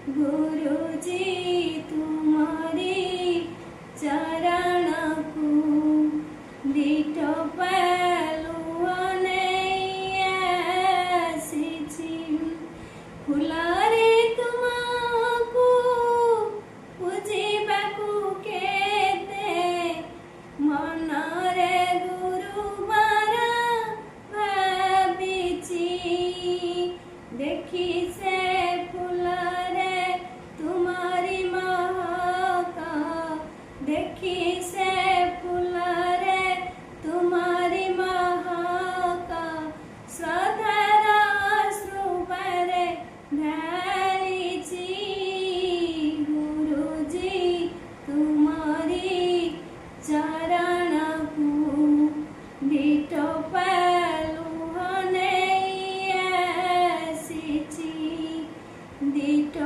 गुरुजी तुम्हारी चरण को दीठ पहलुआने आसीछि फुलारे तुमको पूजिबाकू केते मनरे गुरुवार भाबिछि देखी से फुलारे तुम्हारी महक देखी से फुलारे तुम्हारी महक श्रद्धार अश्रुपरे ढालिछि गुरुजी तुम्हारी चरण को दीठ पहलुआने आसीछि दीठ